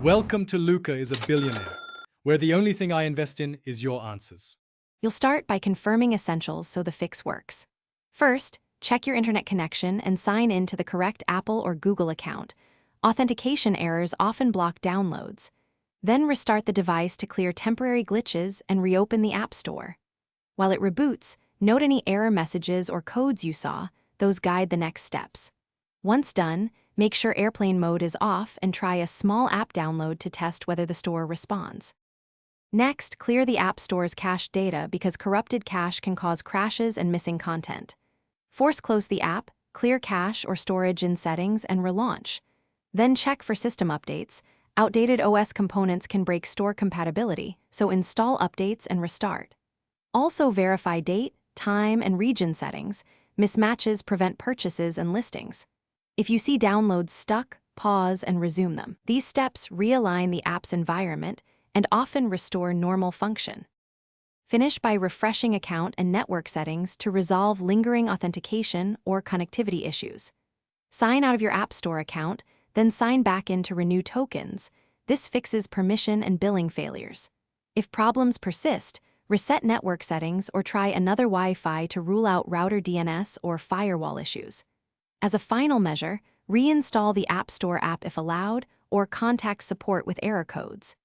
Welcome to Luca is a Billionaire, where the only thing I invest in is your answers. You'll start by confirming essentials so the fix works. First, check your internet connection and sign in to the correct Apple or Google account. Authentication errors often block downloads. Then restart the device to clear temporary glitches and reopen the App Store. While it reboots, note any error messages or codes you saw. Those guide the next steps. Once done, make sure airplane mode is off and try a small app download to test whether the store responds. Next, clear the App Store's cached data because corrupted cache can cause crashes and missing content. Force close the app, clear cache or storage in settings, and relaunch. Then check for system updates. Outdated OS components can break store compatibility, so install updates and restart. Also verify date, time, and region settings. Mismatches prevent purchases and listings. If you see downloads stuck, pause and resume them. These steps realign the app's environment and often restore normal function. Finish by refreshing account and network settings to resolve lingering authentication or connectivity issues. Sign out of your App Store account, then sign back in to renew tokens. This fixes permission and billing failures. If problems persist, reset network settings or try another Wi-Fi to rule out router DNS or firewall issues. As a final measure, reinstall the App Store app if allowed, or contact support with error codes.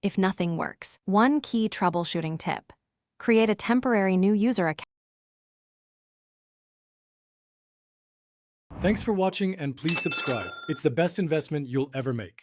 If nothing works, one key troubleshooting tip: create a temporary new user account. Thanks for watching and please subscribe. It's the best investment you'll ever make.